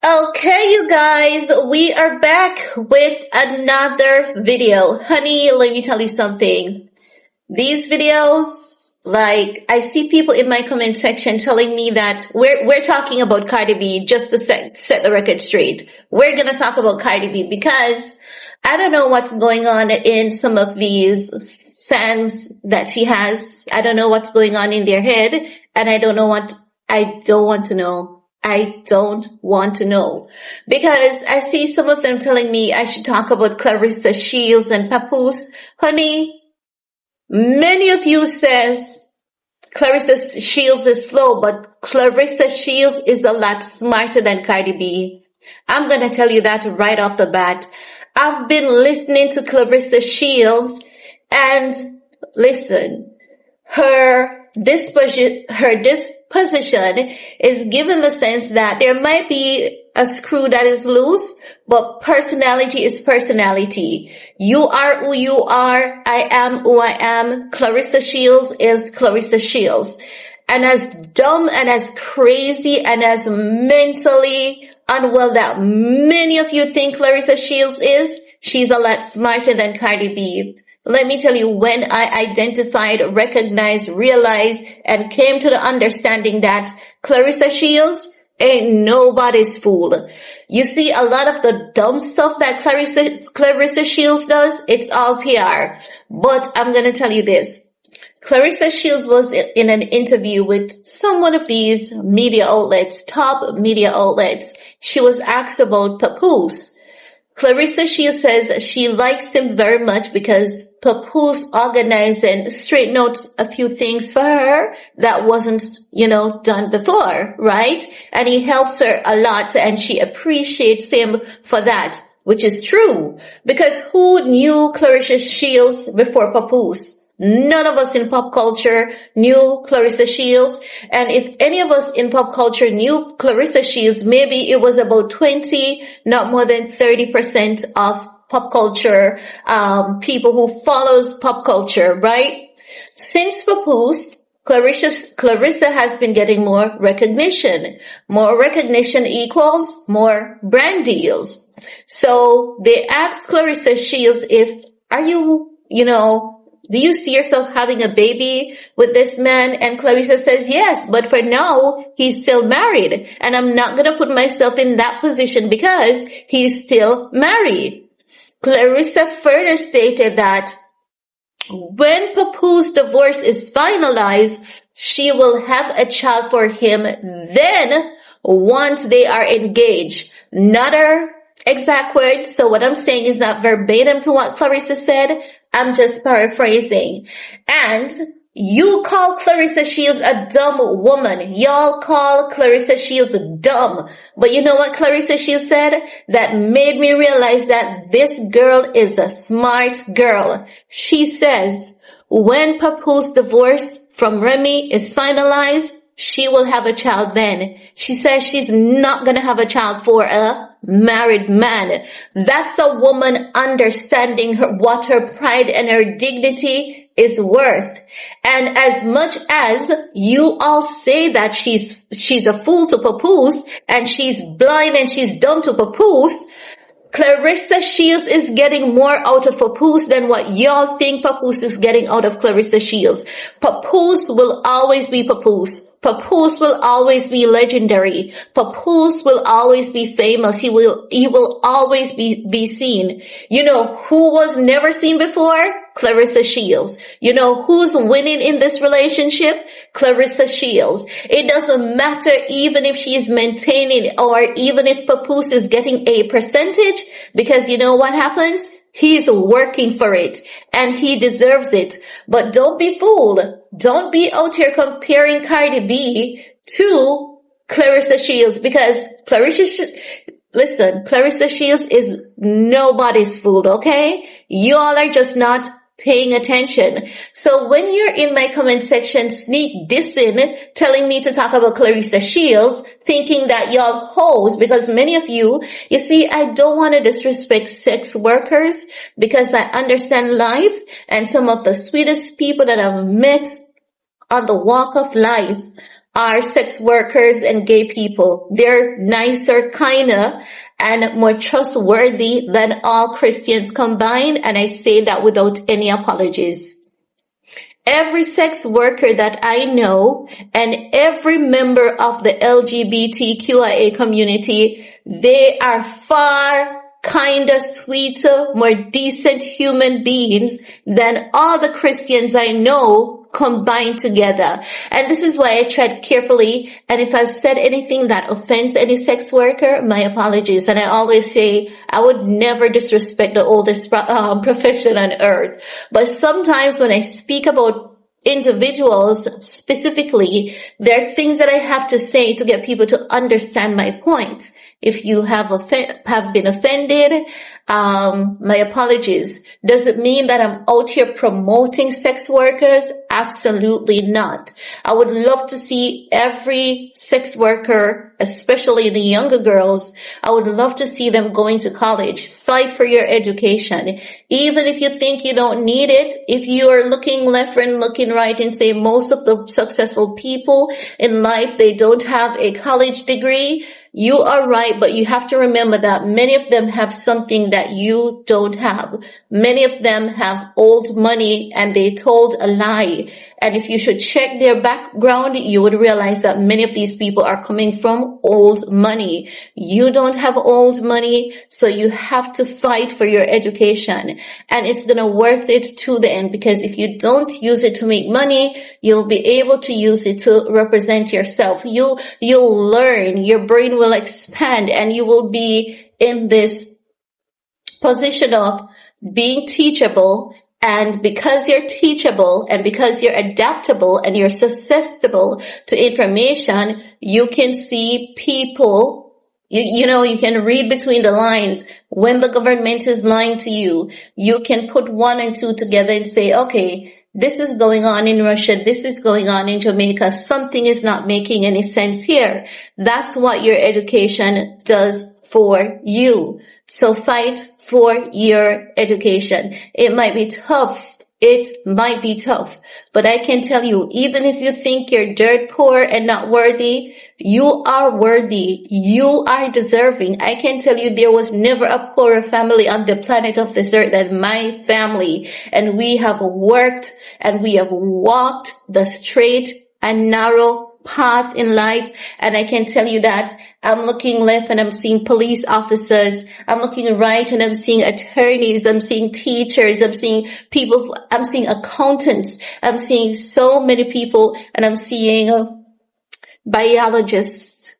Okay, you guys, we are back with another video. Honey, let me tell you something. These videos, like, I see people in my comment section telling me that we're talking about Cardi B just to set the record straight. We're gonna talk about Cardi B because I don't know what's going on in some of these fans that she has. I don't know what's going on in their head, and I don't want to know. I don't want to know because I see some of them telling me I should talk about Clarissa Shields and Papoose. Honey, many of you says Clarissa Shields is slow, but Clarissa Shields is a lot smarter than Cardi B. I'm going to tell you that right off the bat. I've been listening to Clarissa Shields and listen, her disposition is given the sense that there might be a screw that is loose, but personality is personality. You are who you are. I am who I am. Clarissa Shields is Clarissa Shields. And as dumb and as crazy and as mentally unwell that many of you think Clarissa Shields is, she's a lot smarter than Cardi B. Let me tell you, when I identified, recognized, realized, and came to the understanding that Clarissa Shields ain't nobody's fool. You see, a lot of the dumb stuff that Clarissa Shields does, it's all PR. But I'm going to tell you this. Clarissa Shields was in an interview with one of these media outlets, top media outlets. She was asked about Papoose. Clarissa Shields says she likes him very much because Papoose organized and straightened out a few things for her that wasn't, done before, right? And he helps her a lot and she appreciates him for that, which is true. Because who knew Clarissa Shields before Papoose? None of us in pop culture knew Clarissa Shields. And if any of us in pop culture knew Clarissa Shields, maybe it was about 20, not more than 30% of pop culture, people who follows pop culture, right? Since Papoose, Clarissa has been getting more recognition. More recognition equals more brand deals. So they asked Clarissa Shields do you see yourself having a baby with this man? And Clarissa says, yes, but for now, he's still married. And I'm not going to put myself in that position because he's still married. Clarissa further stated that when Papoose divorce is finalized, she will have a child for him then once they are engaged. Not her exact words. So what I'm saying is not verbatim to what Clarissa said. I'm just paraphrasing. And you call Clarissa Shields a dumb woman. Y'all call Clarissa Shields dumb. But you know what Clarissa Shields said? That made me realize that this girl is a smart girl. She says, when Papoose divorce from Remy is finalized, she will have a child then. She says she's not going to have a child for a married man. That's a woman understanding what her pride and her dignity is worth. And as much as you all say that she's a fool to Papoose and she's blind and she's dumb to Papoose, Clarissa Shields is getting more out of Papoose than what y'all think Papoose is getting out of Clarissa Shields. Papoose will always be Papoose. Papoose will always be legendary. Papoose will always be famous. He will always be seen. You know who was never seen before? Clarissa Shields. You know who's winning in this relationship? Clarissa Shields. It doesn't matter even if she is maintaining or even if Papoose is getting a percentage, because you know what happens? He's working for it and he deserves it. But don't be fooled. Don't be out here comparing Cardi B to Clarissa Shields, because Clarissa Shields is nobody's fool, okay? You all are just not paying attention. So when you're in my comment section sneak dissing, telling me to talk about Clarissa Shields, thinking that y'all hoes, because many of you see, I don't want to disrespect sex workers because I understand life, and some of the sweetest people that I've met on the walk of life are sex workers and gay people. They're nicer, kinder, and more trustworthy than all Christians combined, and I say that without any apologies. Every sex worker that I know and every member of the LGBTQIA community, they are far kinder, sweeter, more decent human beings than all the Christians I know combined together. And this is why I tread carefully. And if I've said anything that offends any sex worker, my apologies. And I always say I would never disrespect the oldest profession on earth. But sometimes when I speak about individuals specifically, there are things that I have to say to get people to understand my point. If you have been offended, my apologies. Does it mean that I'm out here promoting sex workers? Absolutely not. I would love to see every sex worker, especially the younger girls, I would love to see them going to college. Fight for your education. Even if you think you don't need it, if you are looking left and looking right and say most of the successful people in life, they don't have a college degree, you are right, but you have to remember that many of them have something that you don't have. Many of them have old money and they told a lie. And if you should check their background, you would realize that many of these people are coming from old money. You don't have old money, so you have to fight for your education. And it's gonna worth it to the end, because if you don't use it to make money, you'll be able to use it to represent yourself. You'll learn, your brain will expand, and you will be in this position of being teachable. And because you're teachable and because you're adaptable and you're susceptible to information, you can see people, you can read between the lines. When the government is lying to you, you can put 1 and 2 together and say, okay, this is going on in Russia. This is going on in Jamaica. Something is not making any sense here. That's what your education does for you. So fight for your education. It might be tough. But I can tell you, even if you think you're dirt poor and not worthy, you are worthy. You are deserving. I can tell you there was never a poorer family on the planet of this earth than my family. And we have worked and we have walked the straight and narrow path in life. And I can tell you that I'm looking left and I'm seeing police officers. I'm looking right and I'm seeing attorneys. I'm seeing teachers. I'm seeing people. I'm seeing accountants. I'm seeing so many people, and I'm seeing biologists.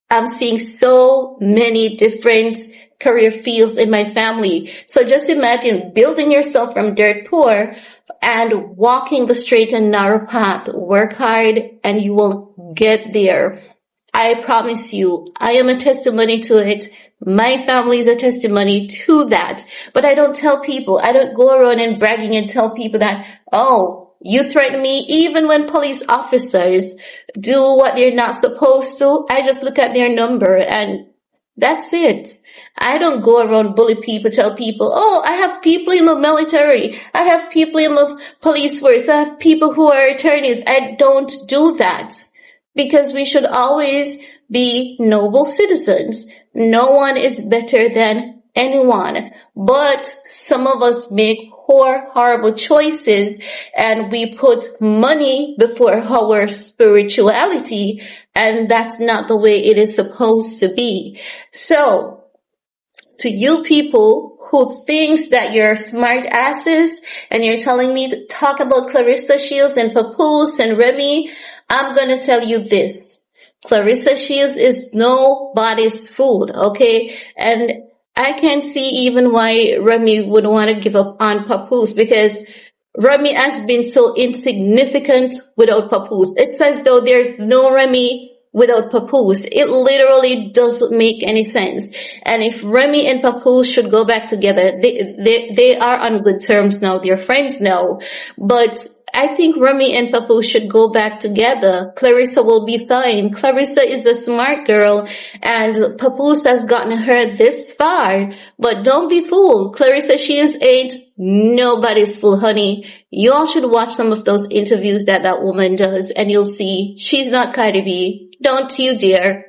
I'm seeing so many different career fields in my family. So just imagine building yourself from dirt poor and walking the straight and narrow path. Work hard and you will get there. I promise you, I am a testimony to it. My family is a testimony to that. But I don't tell people, I don't go around and bragging and tell people that, oh, you threaten me. Even when police officers do what they're not supposed to, I just look at their number and that's it. I don't go around bully people, tell people, oh, I have people in the military. I have people in the police force. I have people who are attorneys. I don't do that, because we should always be noble citizens. No one is better than anyone, but some of us make horrible choices and we put money before our spirituality, and that's not the way it is supposed to be. So, to you people who thinks that you're smart asses and you're telling me to talk about Clarissa Shields and Papoose and Remy, I'm gonna tell you this. Clarissa Shields is nobody's fool, okay? And I can see even why Remy would want to give up on Papoose, because Remy has been so insignificant without Papoose. It's as though there's no Remy without Papoose. It literally doesn't make any sense. And if Remy and Papoose should go back together, they are on good terms now. They're friends now. But I think Remy and Papoose should go back together. Clarissa will be fine. Clarissa is a smart girl, and Papoose has gotten her this far. But don't be fooled. Clarissa Shields ain't nobody's fool, honey. You all should watch some of those interviews that woman does, and you'll see she's not Cardi B. Don't you dare.